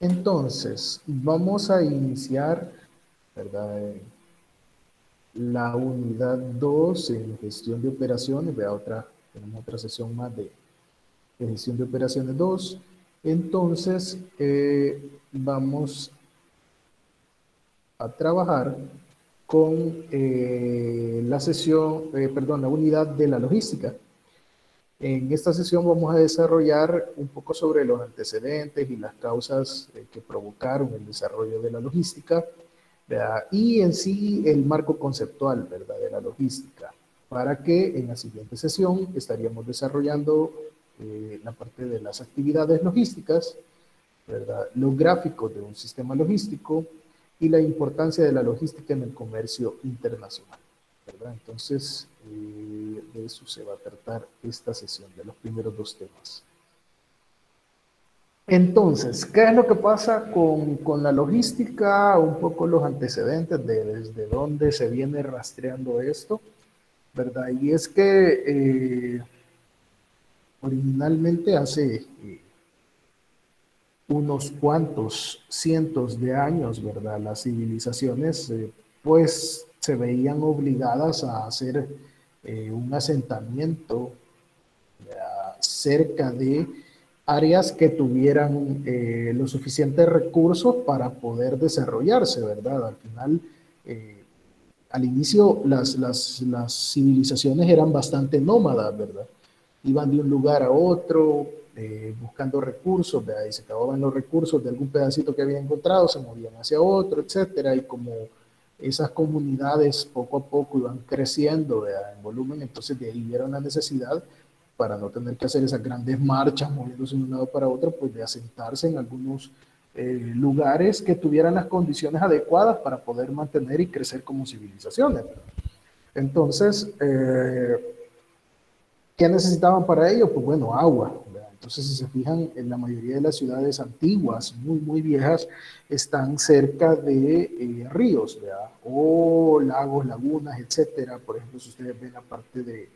Entonces, vamos a iniciar, ¿verdad? La unidad 2 en gestión de operaciones. Tenemos otra sesión más de gestión de operaciones 2. Entonces, vamos a trabajar con la unidad de la logística. En esta sesión vamos a desarrollar un poco sobre los antecedentes y las causas que provocaron el desarrollo de la logística, ¿verdad? Y en sí el marco conceptual, ¿verdad?, de la logística, para que en la siguiente sesión estaríamos desarrollando la parte de las actividades logísticas, ¿verdad?, los gráficos de un sistema logístico y la importancia de la logística en el comercio internacional, ¿verdad? Entonces, de eso se va a tratar esta sesión, de los primeros dos temas. Entonces, ¿qué es lo que pasa con la logística? Un poco los antecedentes de desde dónde se viene rastreando esto, ¿verdad? Y es que originalmente hace unos cuantos cientos de años, ¿verdad? Las civilizaciones pues se veían obligadas a hacer un asentamiento cerca de áreas que tuvieran los suficientes recursos para poder desarrollarse, ¿verdad? Al final, al inicio las civilizaciones eran bastante nómadas, ¿verdad? Iban de un lugar a otro buscando recursos, ¿verdad? Y se acababan los recursos de algún pedacito que habían encontrado, se movían hacia otro, etcétera, y como esas comunidades poco a poco iban creciendo, ¿verdad?, en volumen, entonces de ahí vieron la necesidad, para no tener que hacer esas grandes marchas moviéndose de un lado para otro, pues de asentarse en algunos lugares que tuvieran las condiciones adecuadas para poder mantener y crecer como civilizaciones. Entonces, ¿qué necesitaban para ello? Pues bueno, agua, ¿verdad? Entonces, si se fijan, en la mayoría de las ciudades antiguas, muy, muy viejas, están cerca de ríos, ¿verdad?, o lagos, lagunas, etcétera. Por ejemplo, si ustedes ven la parte de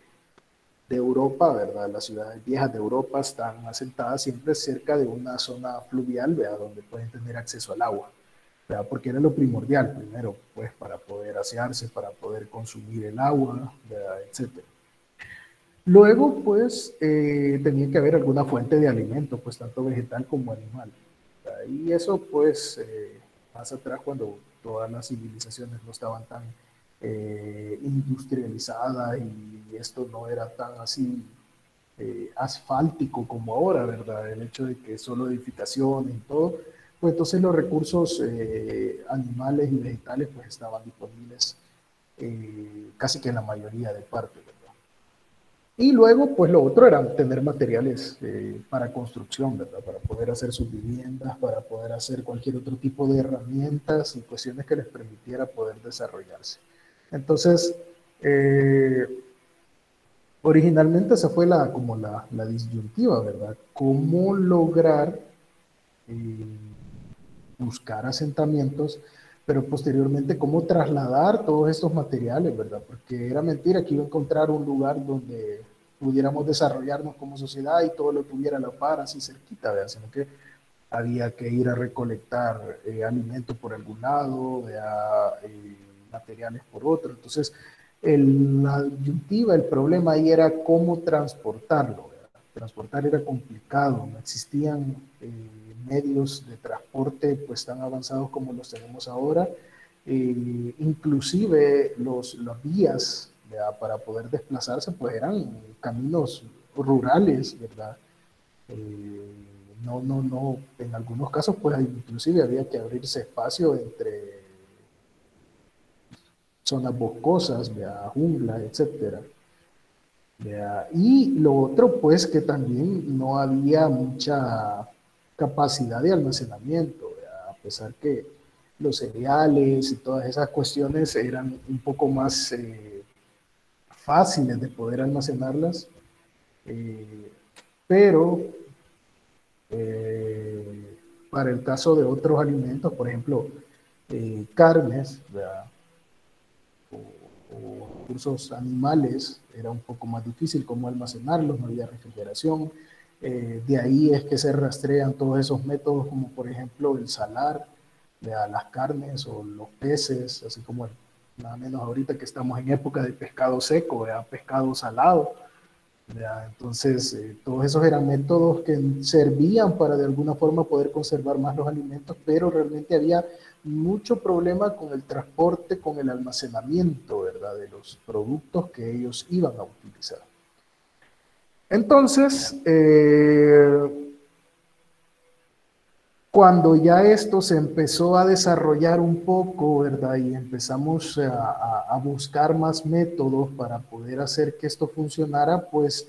Europa, ¿verdad? Las ciudades viejas de Europa están asentadas siempre cerca de una zona fluvial, ¿verdad?, donde pueden tener acceso al agua, ¿verdad?, porque era lo primordial, primero, pues, para poder asearse, para poder consumir el agua, ¿verdad?, etcétera. Luego, pues, tenía que haber alguna fuente de alimento, pues, tanto vegetal como animal, ¿verdad? Y eso, pues, más atrás, cuando todas las civilizaciones no estaban tan industrializadas y esto no era tan así asfáltico como ahora, ¿verdad? El hecho de que solo edificación y todo, pues entonces los recursos animales y vegetales pues estaban disponibles casi que en la mayoría de partes, ¿verdad? Y luego, pues lo otro era tener materiales para construcción, ¿verdad? Para poder hacer sus viviendas, para poder hacer cualquier otro tipo de herramientas y cuestiones que les permitiera poder desarrollarse. Entonces, originalmente esa fue como la disyuntiva, ¿verdad? ¿Cómo lograr eh, buscar asentamientos, pero posteriormente cómo trasladar todos estos materiales, ¿verdad? Porque era mentira que iba a encontrar un lugar donde pudiéramos desarrollarnos como sociedad y todo lo tuviera a la par, así cerquita, ¿verdad? Sino que había que ir a recolectar alimentos por algún lado, materiales por otro. Entonces, la disyuntiva, el problema ahí era cómo transportarlo, ¿verdad? Transportar era complicado, no existían medios de transporte pues tan avanzados como los tenemos ahora. Inclusive las vías, ¿verdad?, para poder desplazarse pues eran caminos rurales, ¿verdad? No, en algunos casos pues inclusive había que abrirse espacio entre zonas boscosas, ¿verdad?, jungla, etcétera, ¿verdad? Y lo otro pues que también no había mucha capacidad de almacenamiento, ¿verdad?, a pesar que los cereales y todas esas cuestiones eran un poco más fáciles de poder almacenarlas, eh, pero para el caso de otros alimentos, por ejemplo, carnes, ¿verdad?, o recursos animales, era un poco más difícil cómo almacenarlos, no había refrigeración, De ahí es que se rastrean todos esos métodos, como por ejemplo el salar, las carnes o los peces, así como nada menos ahorita que estamos en época de pescado seco, pescado salado. Entonces, todos esos eran métodos que servían para de alguna forma poder conservar más los alimentos, pero realmente había mucho problema con el transporte, con el almacenamiento, ¿verdad?, de los productos que ellos iban a utilizar. Entonces, cuando ya esto se empezó a desarrollar un poco, ¿verdad? Y empezamos a buscar más métodos para poder hacer que esto funcionara, pues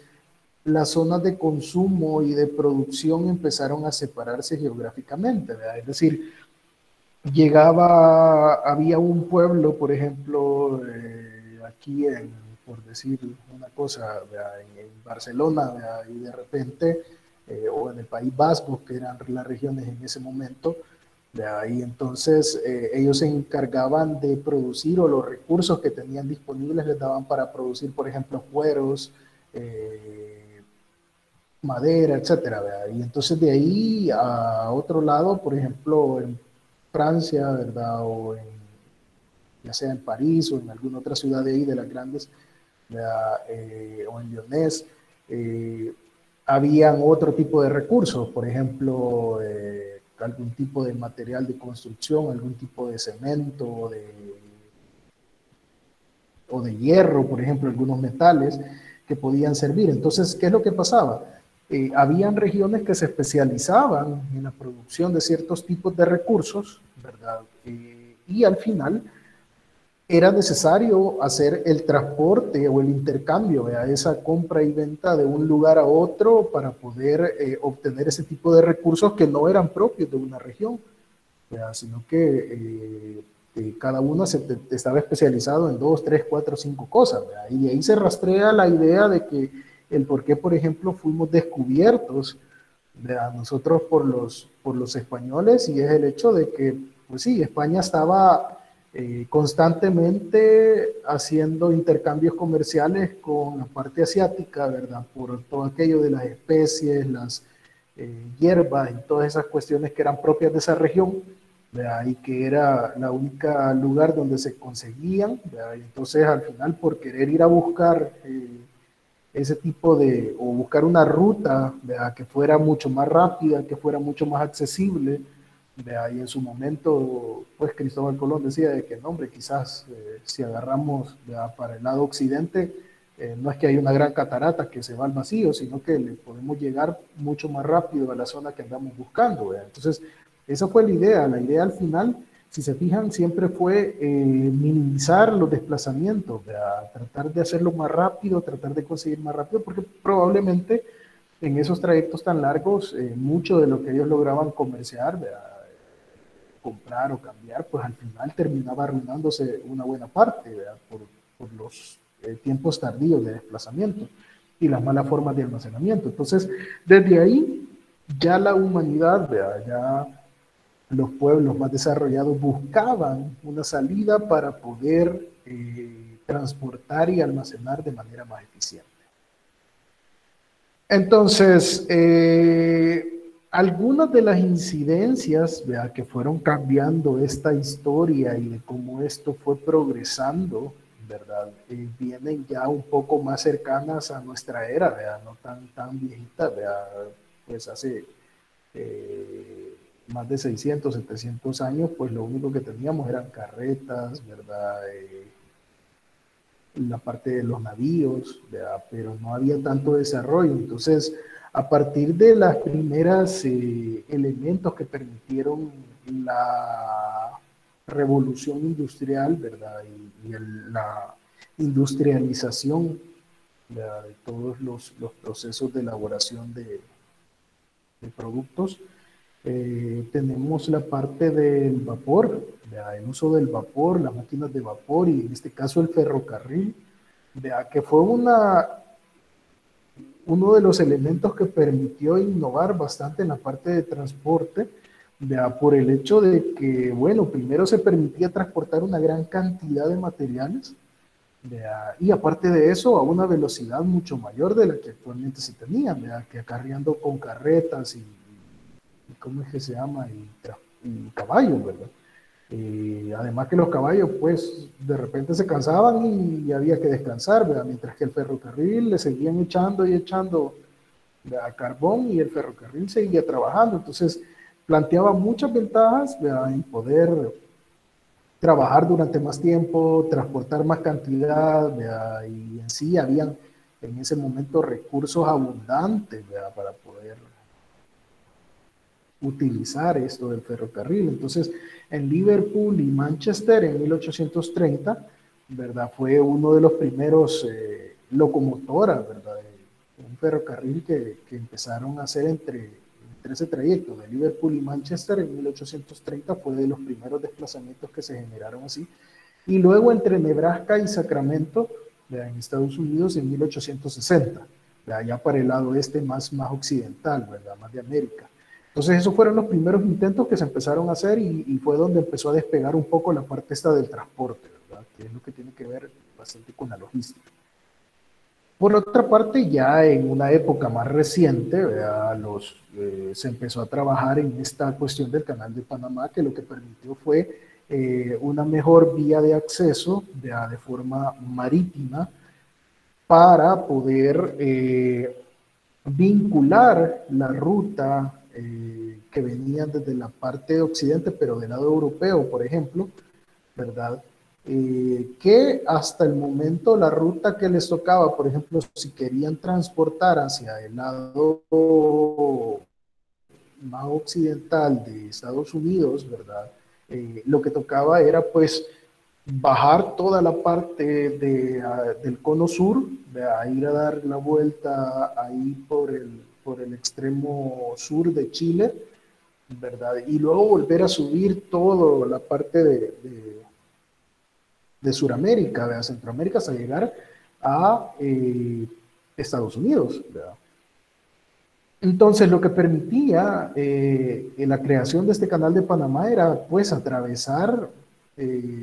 las zonas de consumo y de producción empezaron a separarse geográficamente, ¿verdad? Es decir, había un pueblo, por ejemplo, aquí por decir una cosa, en Barcelona, ¿verdad? Y de repente, o en el País Vasco, que eran las regiones en ese momento, ¿verdad? Y entonces ellos se encargaban de producir, o los recursos que tenían disponibles les daban para producir, por ejemplo, cueros, madera, etcétera, ¿verdad? Y entonces de ahí a otro lado, por ejemplo, en Francia, ¿verdad? Ya sea en París o en alguna otra ciudad de ahí, de las grandes, o en Lyonés, habían otro tipo de recursos, por ejemplo, algún tipo de material de construcción, algún tipo de cemento o de hierro, por ejemplo, algunos metales que podían servir. Entonces, ¿qué es lo que pasaba? Habían regiones que se especializaban en la producción de ciertos tipos de recursos, ¿verdad? Y al final era necesario hacer el transporte o el intercambio, esa compra y venta de un lugar a otro para poder obtener ese tipo de recursos que no eran propios de una región, sino que cada uno estaba especializado en 2, 3, 4, 5 cosas, ¿verdad? Y de ahí se rastrea la idea de que el por qué, por ejemplo, fuimos descubiertos, ¿verdad?, nosotros por los españoles, y es el hecho de que, pues sí, España estaba constantemente haciendo intercambios comerciales con la parte asiática, ¿verdad?, por todo aquello de las especies, las hierbas y todas esas cuestiones que eran propias de esa región, ¿verdad?, y que era la única lugar donde se conseguían, ¿verdad? Y entonces al final, por querer ir a buscar ese tipo o buscar una ruta, ¿verdad?, que fuera mucho más rápida, que fuera mucho más accesible, ¿verdad? Y en su momento, pues Cristóbal Colón decía de que, no, hombre, quizás si agarramos, ¿verdad?, para el lado occidente, no es que hay una gran catarata que se va al vacío, sino que le podemos llegar mucho más rápido a la zona que andamos buscando, ¿verdad? Entonces, esa fue la idea. La idea al final, si se fijan, siempre fue minimizar los desplazamientos, ¿verdad?, tratar de hacerlo más rápido, tratar de conseguir más rápido, porque probablemente en esos trayectos tan largos, mucho de lo que ellos lograban comerciar, ¿verdad?, comprar o cambiar, pues al final terminaba arruinándose una buena parte, ¿verdad?, por los tiempos tardíos de desplazamiento y las malas formas de almacenamiento. Entonces, desde ahí, ya la humanidad, ¿verdad?, ya los pueblos más desarrollados buscaban una salida para poder transportar y almacenar de manera más eficiente. Entonces, algunas de las incidencias, ¿verdad?, que fueron cambiando esta historia y de cómo esto fue progresando, ¿verdad?, vienen ya un poco más cercanas a nuestra era, ¿verdad?, no tan viejitas, ¿verdad?, pues hace más de 600, 700 años, pues lo único que teníamos eran carretas, ¿verdad?, la parte de los navíos, ¿verdad?, pero no había tanto desarrollo. Entonces, a partir de las primeras elementos que permitieron la revolución industrial, ¿verdad?, y la industrialización, ¿verdad?, de todos los procesos de elaboración de productos, tenemos la parte del vapor, el uso del vapor, las máquinas de vapor y en este caso el ferrocarril, que fue uno de los elementos que permitió innovar bastante en la parte de transporte, por el hecho de que, bueno, primero se permitía transportar una gran cantidad de materiales, Y aparte de eso, a una velocidad mucho mayor de la que actualmente se tenía, que acarreando con carretas y ¿cómo es que se llama? Y caballos, ¿verdad? Además que los caballos, pues, de repente se cansaban y había que descansar, ¿verdad? Mientras que el ferrocarril le seguían echando y echando, ¿verdad?, carbón, y el ferrocarril seguía trabajando. Entonces, planteaba muchas ventajas, ¿verdad?, en poder trabajar durante más tiempo, transportar más cantidad, ¿verdad? Y en sí habían en ese momento recursos abundantes, ¿verdad?, para poder utilizar esto del ferrocarril. Entonces, en Liverpool y Manchester en 1830, ¿verdad?, fue uno de los primeros locomotoras, ¿verdad?, de un ferrocarril que empezaron a hacer entre ese trayecto de Liverpool y Manchester en 1830, fue de los primeros desplazamientos que se generaron así. Y luego entre Nebraska y Sacramento, ¿verdad?, en Estados Unidos en 1860, ¿verdad?, ya para el lado este más occidental, ¿verdad?, más de América. Entonces esos fueron los primeros intentos que se empezaron a hacer y fue donde empezó a despegar un poco la parte esta del transporte, ¿verdad?, que es lo que tiene que ver bastante con la logística. Por otra parte, ya en una época más reciente, ¿verdad?, se empezó a trabajar en esta cuestión del Canal de Panamá, que lo que permitió fue una mejor vía de acceso, ¿verdad?, de forma marítima, para poder vincular la ruta que venía desde la parte de Occidente, pero del lado europeo, por ejemplo, ¿verdad? Que hasta el momento la ruta que les tocaba, por ejemplo, si querían transportar hacia el lado más occidental de Estados Unidos, ¿verdad? Lo que tocaba era pues bajar toda la parte del cono sur, de ir a dar la vuelta ahí por el extremo sur de Chile, ¿verdad? Y luego volver a subir toda la parte de Sudamérica, de Centroamérica, hasta llegar a Estados Unidos, ¿verdad? Entonces, lo que permitía la creación de este canal de Panamá era, pues, atravesar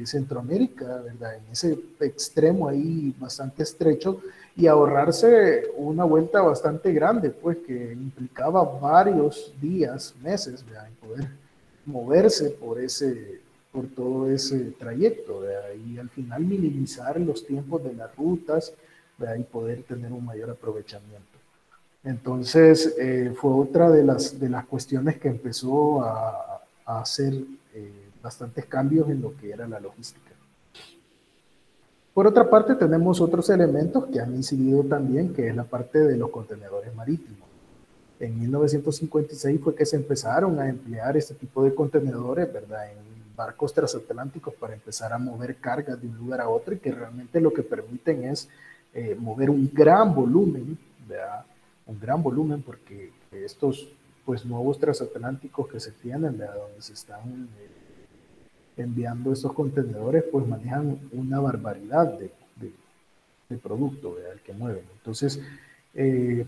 Centroamérica, ¿verdad?, en ese extremo ahí bastante estrecho, y ahorrarse una vuelta bastante grande, pues, que implicaba varios días, meses, ¿verdad?, en poder moverse por todo ese trayecto, ¿verdad?, y al final minimizar los tiempos de las rutas, ¿verdad?, y poder tener un mayor aprovechamiento. Entonces, fue otra de las cuestiones que empezó a hacer bastantes cambios en lo que era la logística. Por otra parte, tenemos otros elementos que han incidido también, que es la parte de los contenedores marítimos. En 1956 fue que se empezaron a emplear este tipo de contenedores, ¿verdad?, en barcos transatlánticos para empezar a mover cargas de un lugar a otro, y que realmente lo que permiten es mover un gran volumen, ¿verdad?, un gran volumen, porque estos pues nuevos transatlánticos que se tienen, ¿verdad?, donde se están enviando estos contenedores, pues manejan una barbaridad de producto, ¿verdad?, el que mueven. Entonces, eh,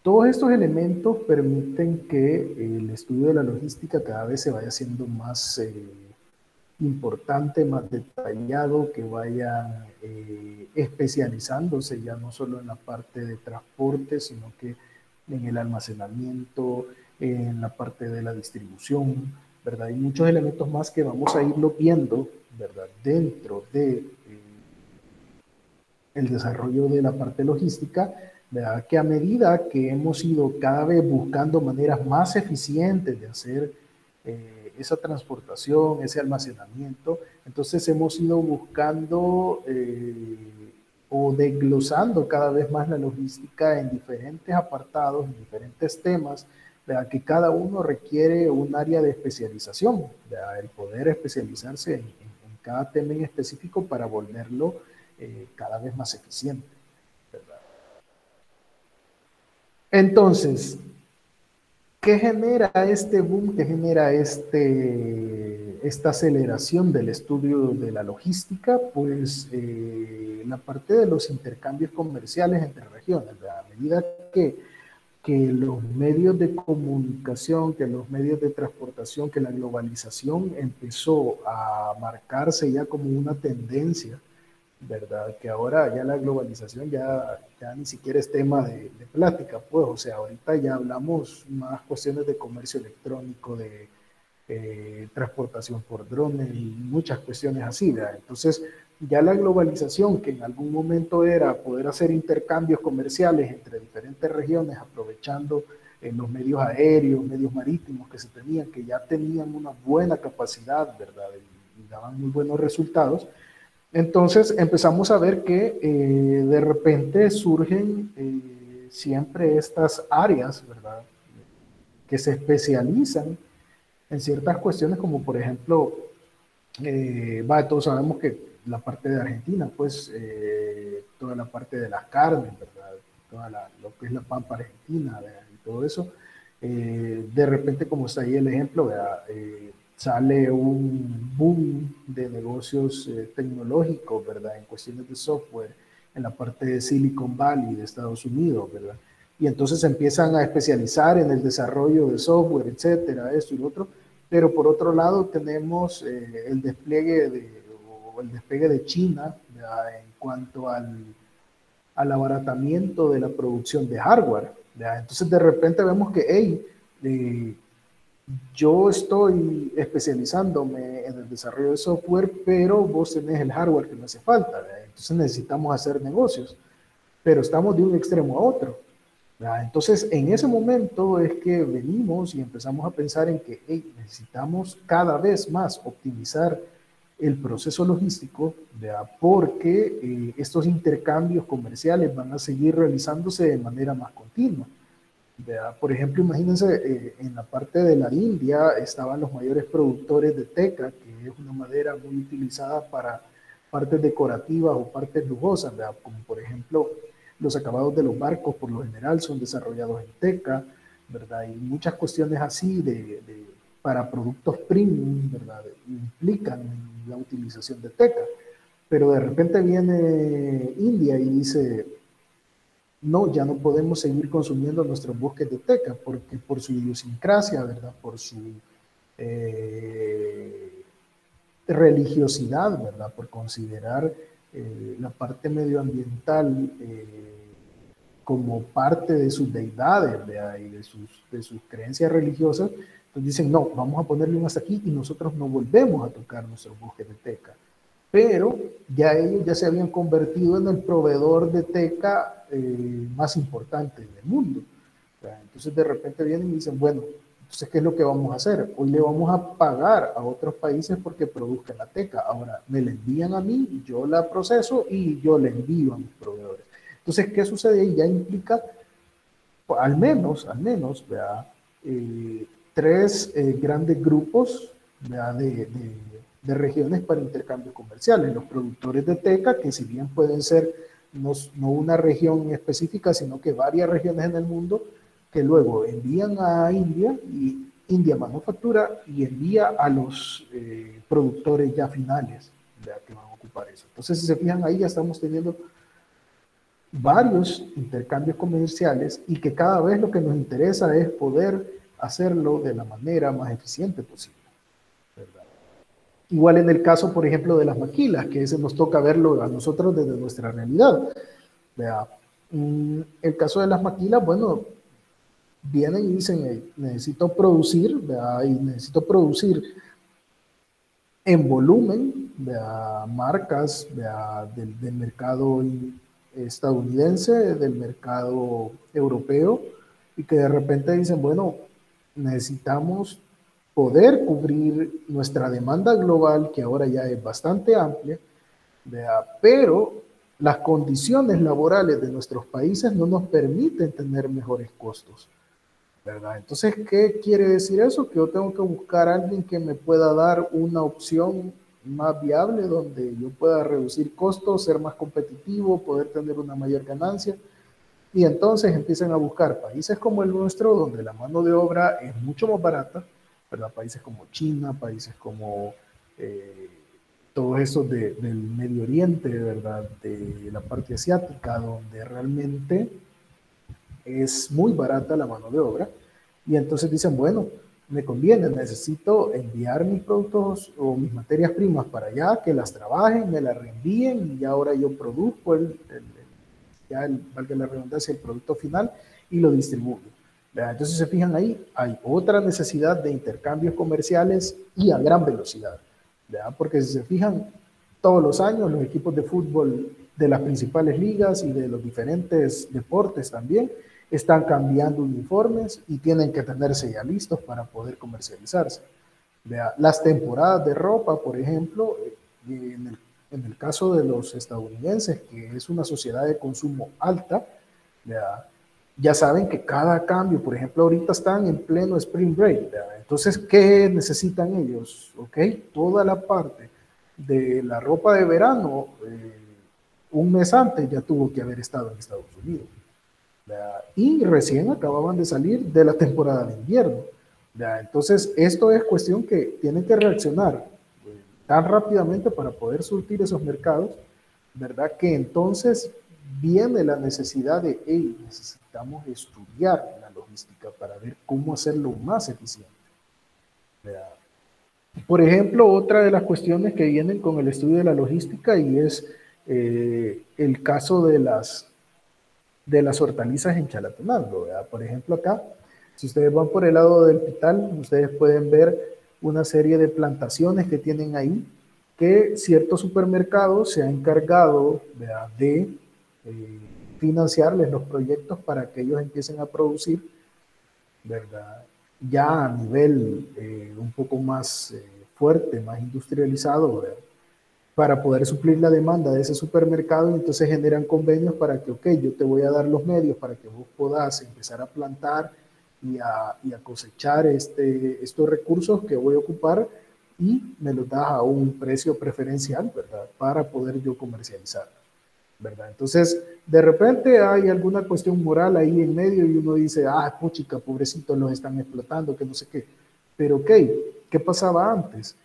todos estos elementos permiten que el estudio de la logística cada vez se vaya haciendo más importante, más detallado, que vaya especializándose ya no solo en la parte de transporte, sino que en el almacenamiento, en la parte de la distribución, ¿verdad? Hay muchos elementos más que vamos a irlo viendo, ¿verdad?, dentro de el desarrollo de la parte logística, ¿verdad?, que a medida que hemos ido cada vez buscando maneras más eficientes de hacer esa transportación, ese almacenamiento, entonces hemos ido buscando o desglosando cada vez más la logística en diferentes apartados, en diferentes temas, ¿verdad?, que cada uno requiere un área de especialización, ¿verdad?, el poder especializarse en cada tema en específico para volverlo cada vez más eficiente, ¿verdad? Entonces, ¿qué genera este boom? ¿Qué genera esta aceleración del estudio de la logística? Pues la parte de los intercambios comerciales entre regiones, ¿verdad? A medida que los medios de comunicación, que los medios de transportación, que la globalización empezó a marcarse ya como una tendencia, ¿verdad? Que ahora ya la globalización ya ni siquiera es tema de plática, pues, o sea, ahorita ya hablamos más cuestiones de comercio electrónico, de transportación por drones y muchas cuestiones así, ¿verdad? Entonces, ya la globalización, que en algún momento era poder hacer intercambios comerciales entre diferentes regiones, aprovechando los medios aéreos, medios marítimos que se tenían, que ya tenían una buena capacidad, ¿verdad? Y daban muy buenos resultados. Entonces empezamos a ver que de repente surgen siempre estas áreas, ¿verdad? Que se especializan en ciertas cuestiones, como por ejemplo, todos sabemos que la parte de Argentina, pues toda la parte de las carnes, ¿verdad? Lo que es la pampa argentina, ¿verdad? Y todo eso. De repente, como está ahí el ejemplo, ¿verdad? Sale un boom de negocios tecnológicos, ¿verdad? En cuestiones de software, en la parte de Silicon Valley de Estados Unidos, ¿verdad? Y entonces empiezan a especializar en el desarrollo de software, etcétera, esto y lo otro. Pero por otro lado tenemos el despliegue o el despegue de China, ¿verdad? En cuanto al abaratamiento de la producción de hardware, ¿verdad? Entonces de repente vemos que, hey, yo estoy especializándome en el desarrollo de software, pero vos tenés el hardware que me hace falta, ¿verdad? Entonces necesitamos hacer negocios, pero estamos de un extremo a otro, ¿verdad? Entonces, en ese momento es que venimos y empezamos a pensar en que hey, necesitamos cada vez más optimizar el proceso logístico, ¿verdad? Porque estos intercambios comerciales van a seguir realizándose de manera más continua. ¿Verdad? Por ejemplo, imagínense, en la parte de la India estaban los mayores productores de teca, que es una madera muy utilizada para partes decorativas o partes lujosas, ¿verdad? Como por ejemplo los acabados de los barcos por lo general son desarrollados en teca, ¿verdad? Y muchas cuestiones así para productos premium, ¿verdad? Implican la utilización de teca. Pero de repente viene India y dice, no, ya no podemos seguir consumiendo nuestros bosques de teca porque por su idiosincrasia, ¿verdad? Por su eh, religiosidad, ¿verdad? Por considerar la parte medioambiental como parte de sus deidades, ¿verdad? Y de sus creencias religiosas. Entonces dicen, no, vamos a ponerle un hasta aquí y nosotros no volvemos a tocar nuestros bosques de teca. Pero ya ellos ya se habían convertido en el proveedor de teca más importante del mundo. Entonces de repente vienen y dicen, bueno, entonces ¿qué es lo que vamos a hacer? Hoy le vamos a pagar a otros países porque produzcan la teca. Ahora me la envían a mí, yo la proceso y yo la envío a mis proveedores. Entonces, ¿qué sucede ahí? Ya implica, pues, al menos, ¿verdad? Tres grandes grupos, ¿verdad? De regiones para intercambios comerciales. Los productores de teca, que si bien pueden ser no una región específica, sino que varias regiones en el mundo, que luego envían a India y India manufactura y envía a los productores ya finales, ¿verdad? Que van a ocupar eso. Entonces, si se fijan ahí, ya estamos teniendo varios intercambios comerciales y que cada vez lo que nos interesa es poder hacerlo de la manera más eficiente posible, ¿verdad? Igual en el caso, por ejemplo, de las maquilas, que ese nos toca verlo a nosotros desde nuestra realidad. ¿Verdad? El caso de las maquilas, bueno, vienen y dicen, necesito producir, ¿verdad? Y necesito producir en volumen, ¿verdad? Marcas, ¿verdad? Del mercado estadounidense, del mercado europeo, y que de repente dicen, bueno, necesitamos poder cubrir nuestra demanda global, que ahora ya es bastante amplia, ¿verdad? Pero las condiciones laborales de nuestros países no nos permiten tener mejores costos, ¿verdad? Entonces, ¿qué quiere decir eso? Que yo tengo que buscar a alguien que me pueda dar una opción más viable donde yo pueda reducir costos, ser más competitivo, poder tener una mayor ganancia. Y entonces empiezan a buscar países como el nuestro, donde la mano de obra es mucho más barata, ¿verdad? Países como China, países como eh, todos esos del Medio Oriente, ¿verdad? De la parte asiática, donde realmente es muy barata la mano de obra. Y entonces dicen, bueno, me conviene, necesito enviar mis productos o mis materias primas para allá, que las trabajen, me las reenvíen y ahora yo produzco valga la redundancia, el producto final y lo distribuyo. ¿Verdad? Entonces se fijan ahí, hay otra necesidad de intercambios comerciales y a gran velocidad. ¿Verdad? Porque si se fijan, todos los años los equipos de fútbol de las principales ligas y de los diferentes deportes también están cambiando uniformes y tienen que tenerse ya listos para poder comercializarse. Vea, las temporadas de ropa, por ejemplo, en el caso de los estadounidenses, que es una sociedad de consumo alta, vea, ya saben que cada cambio, por ejemplo, ahorita están en pleno spring break, vea, entonces, ¿qué necesitan ellos? ¿Ok? Toda la parte de la ropa de verano, un mes antes ya tuvo que haber estado en Estados Unidos. ¿Verdad? Y recién acababan de salir de la temporada de invierno. ¿Verdad? Entonces, esto es cuestión que tienen que reaccionar tan rápidamente para poder surtir esos mercados, ¿verdad? Que entonces viene la necesidad de, hey, necesitamos estudiar la logística para ver cómo hacerlo más eficiente. ¿Verdad? Por ejemplo, otra de las cuestiones que vienen con el estudio de la logística y es el caso de las hortalizas en Chalatenango. ¿Verdad? Por ejemplo, acá, si ustedes van por el lado del Pital, ustedes pueden ver una serie de plantaciones que tienen ahí, que ciertos supermercados se han encargado, ¿verdad?, de financiarles los proyectos para que ellos empiecen a producir, ¿verdad?, ya a nivel un poco más fuerte, más industrializado, ¿verdad?, para poder suplir la demanda de ese supermercado, y entonces generan convenios para que, ok, yo te voy a dar los medios para que vos puedas empezar a plantar y a cosechar estos recursos que voy a ocupar y me los das a un precio preferencial, ¿verdad? Para poder yo comercializar, ¿verdad? Entonces, de repente hay alguna cuestión moral ahí en medio y uno dice, ah, puchica, pobrecitos, los están explotando, que no sé qué. Pero, ok, ¿qué pasaba antes?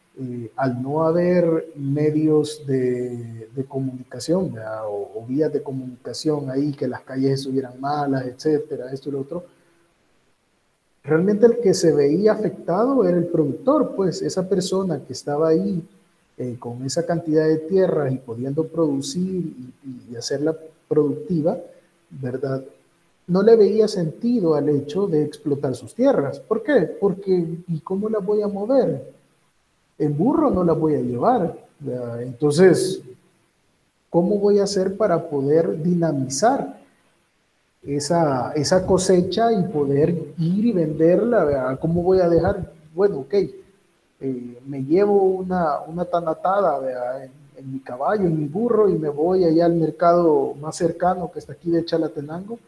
Al no haber medios de comunicación, ¿verdad? O vías de comunicación ahí, que las calles estuvieran malas, etcétera, esto y lo otro, realmente el que se veía afectado era el productor, pues esa persona que estaba ahí con esa cantidad de tierras y pudiendo producir y hacerla productiva, ¿verdad? No le veía sentido al hecho de explotar sus tierras. ¿Por qué? Porque, ¿y cómo las voy a mover? En burro no las voy a llevar. ¿Verdad? Entonces, ¿cómo voy a hacer para poder dinamizar esa cosecha y poder ir y venderla? ¿Verdad? ¿Cómo voy a dejar? Bueno, ok, me llevo una tanatada, ¿verdad?, en mi caballo, en mi burro, y me voy allá al mercado más cercano que está aquí de Chalatenango,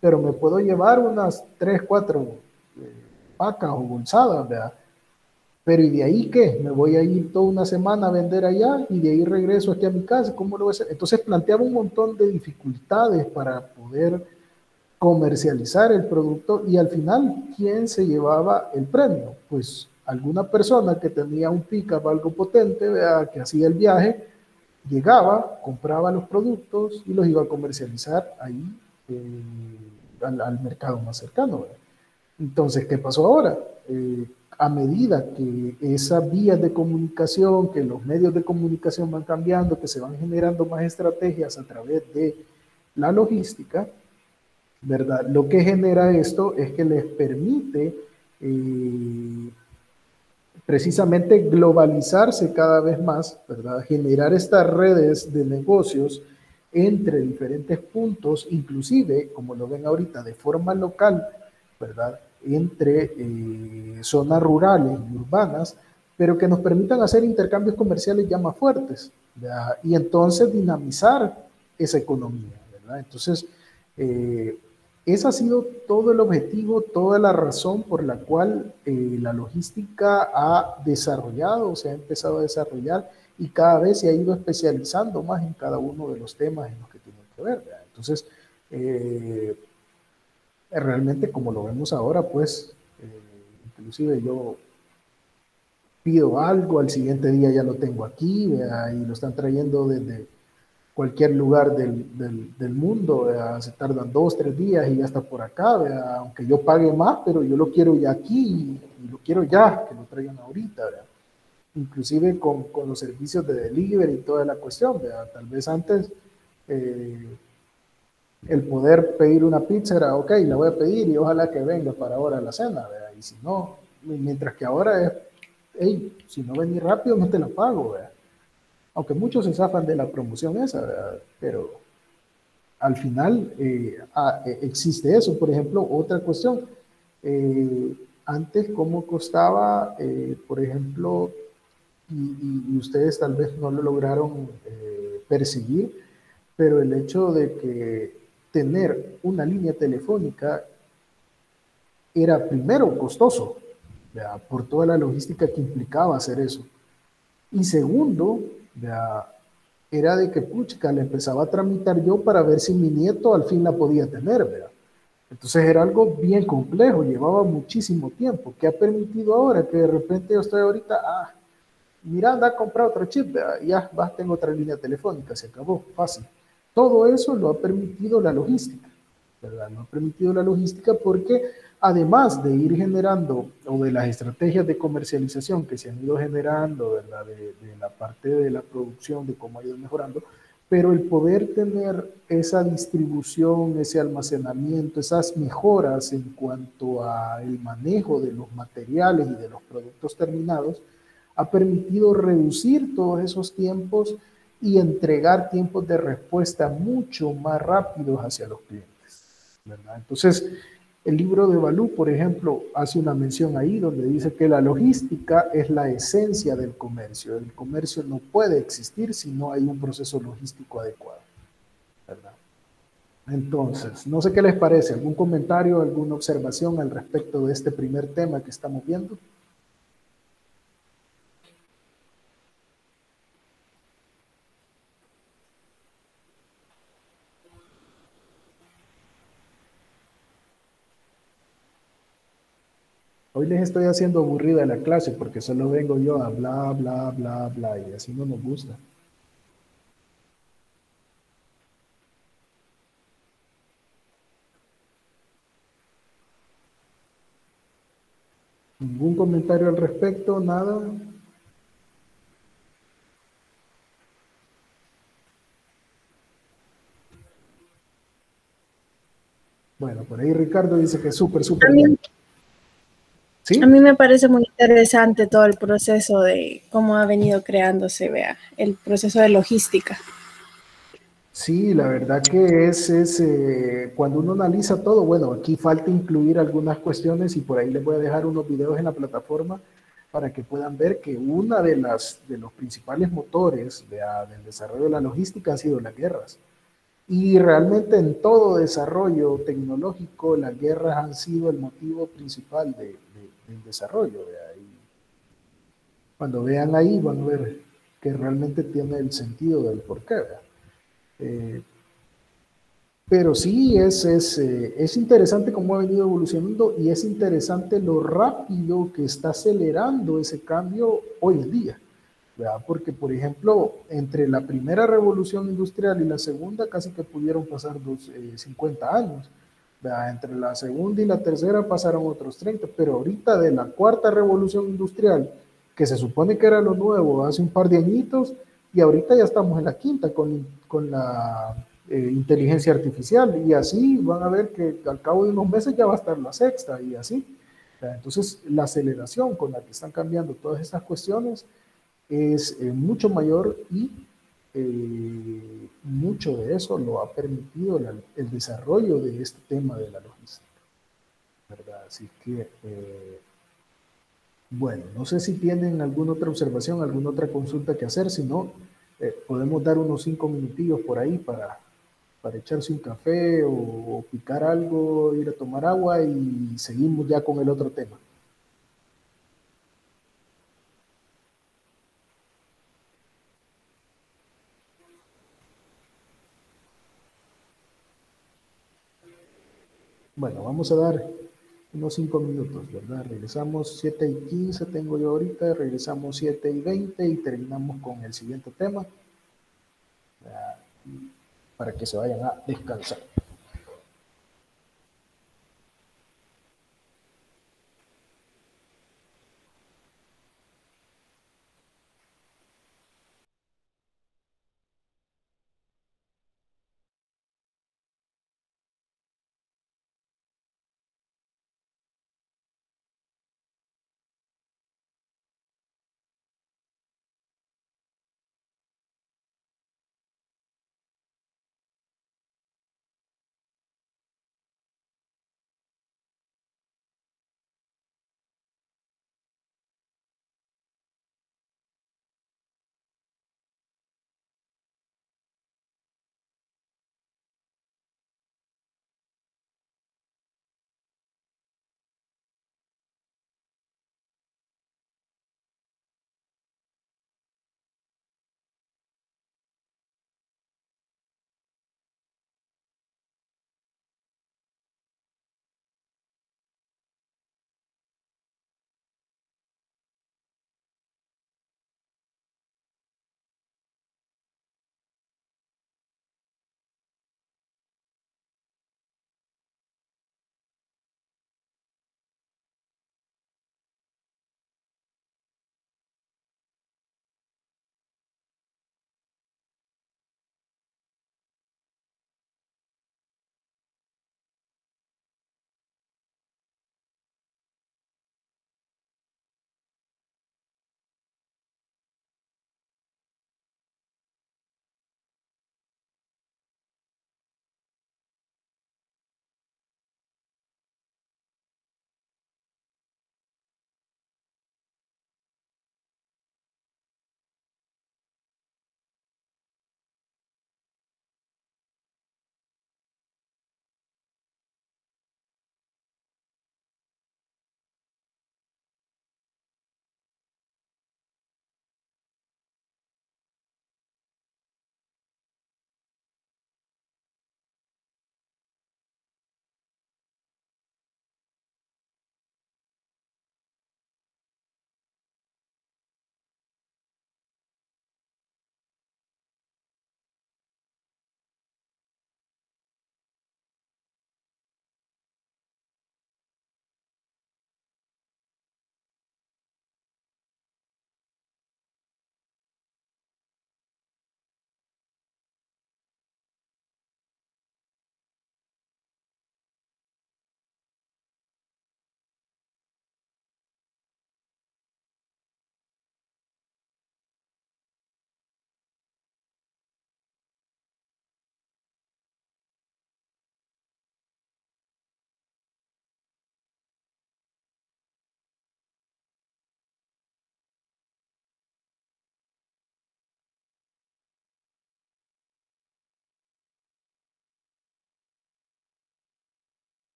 pero me puedo llevar unas 3, 4 vacas o bolsadas, ¿verdad? Pero ¿y de ahí qué? Me voy a ir toda una semana a vender allá y de ahí regreso aquí a mi casa. ¿Cómo lo voy a hacer? Entonces planteaba un montón de dificultades para poder comercializar el producto, y al final, ¿quién se llevaba el premio? Pues alguna persona que tenía un pick-up algo potente, ¿verdad?, que hacía el viaje, llegaba, compraba los productos y los iba a comercializar ahí al mercado más cercano, ¿verdad? Entonces, ¿qué pasó ahora? A medida que esas vías de comunicación, que los medios de comunicación van cambiando, que se van generando más estrategias a través de la logística, ¿verdad? Lo que genera esto es que les permite precisamente globalizarse cada vez más, ¿verdad? Generar estas redes de negocios entre diferentes puntos, inclusive, como lo ven ahorita, de forma local, ¿verdad? Entre zonas rurales y urbanas, pero que nos permitan hacer intercambios comerciales ya más fuertes, ¿verdad? Y entonces dinamizar esa economía, ¿verdad? Entonces, ese ha sido todo el objetivo, toda la razón por la cual la logística ha desarrollado, se ha empezado a desarrollar y cada vez se ha ido especializando más en cada uno de los temas en los que tienen que ver, ¿verdad? Entonces, eh, realmente como lo vemos ahora, pues, inclusive yo pido algo, al siguiente día ya lo tengo aquí, ¿verdad? Y lo están trayendo desde cualquier lugar del mundo, ¿verdad? Se tardan 2, 3 días y ya está por acá, ¿verdad? Aunque yo pague más, pero yo lo quiero ya aquí y lo quiero ya, que lo traigan ahorita, ¿verdad? Inclusive con los servicios de delivery y toda la cuestión, ¿verdad? Tal vez antes eh, el poder pedir una pizza era, ok, la voy a pedir y ojalá que venga para ahora la cena, ¿verdad? Y si no, mientras que ahora es, hey, si no venís rápido no te la pago, ¿verdad? Aunque muchos se zafan de la promoción esa, ¿verdad? Pero al final existe eso. Por ejemplo, otra cuestión, antes cómo costaba, por ejemplo, y ustedes tal vez no lo lograron percibir, pero el hecho de que tener una línea telefónica era primero costoso, ¿verdad? Por toda la logística que implicaba hacer eso. Y segundo, ¿verdad? Era de que, puchica, le empezaba a tramitar yo para ver si mi nieto al fin la podía tener, ¿verdad? Entonces era algo bien complejo, llevaba muchísimo tiempo. ¿Qué ha permitido ahora? Que de repente yo estoy ahorita, mira, anda a comprar otro chip, ¿verdad? Ya, va, tengo otra línea telefónica, se acabó, fácil. Todo eso lo ha permitido la logística, ¿verdad? Lo ha permitido la logística porque además de ir generando, o de las estrategias de comercialización que se han ido generando, ¿verdad? De la parte de la producción, de cómo ha ido mejorando, pero el poder tener esa distribución, ese almacenamiento, esas mejoras en cuanto al manejo de los materiales y de los productos terminados, ha permitido reducir todos esos tiempos y entregar tiempos de respuesta mucho más rápidos hacia los clientes, ¿verdad? Entonces, el libro de Balú, por ejemplo, hace una mención ahí donde dice que la logística es la esencia del comercio. El comercio no puede existir si no hay un proceso logístico adecuado, ¿verdad? Entonces, no sé qué les parece, algún comentario, alguna observación al respecto de este primer tema que estamos viendo. Hoy les estoy haciendo aburrida la clase porque solo vengo yo a bla, bla, bla, bla y así no nos gusta. ¿Ningún comentario al respecto? ¿Nada? Bueno, por ahí Ricardo dice que es súper, súper A mí, bien. a ¿Sí? mí me parece muy interesante todo el proceso de cómo ha venido creándose, vea, el proceso de logística. Sí, la verdad que cuando uno analiza todo, bueno, aquí falta incluir algunas cuestiones y por ahí les voy a dejar unos videos en la plataforma para que puedan ver que una de los principales motores del desarrollo de la logística han sido las guerras. Y realmente en todo desarrollo tecnológico, las guerras han sido el motivo principal del desarrollo. Y cuando vean ahí van a ver que realmente tiene el sentido del porqué. Eh, pero sí, es interesante cómo ha venido evolucionando y es interesante lo rápido que está acelerando ese cambio hoy en día. ¿Verdad? Porque, por ejemplo, entre la primera revolución industrial y la segunda casi que pudieron pasar 50 años. ¿Verdad? Entre la segunda y la tercera pasaron otros 30, pero ahorita de la cuarta revolución industrial, que se supone que era lo nuevo hace un par de añitos, y ahorita ya estamos en la quinta con la inteligencia artificial, y así van a ver que al cabo de unos meses ya va a estar la sexta, y así. Entonces, la aceleración con la que están cambiando todas estas cuestiones es mucho mayor y mucho de eso lo ha permitido el desarrollo de este tema de la logística, ¿verdad? Así que, bueno, no sé si tienen alguna otra observación, alguna otra consulta que hacer, si no, podemos dar unos 5 minutillos por ahí para echarse un café o picar algo, ir a tomar agua y seguimos ya con el otro tema. Bueno, vamos a dar unos 5 minutos, ¿verdad? Regresamos 7:15, tengo yo ahorita, regresamos 7:20 y terminamos con el siguiente tema. para que se vayan a descansar.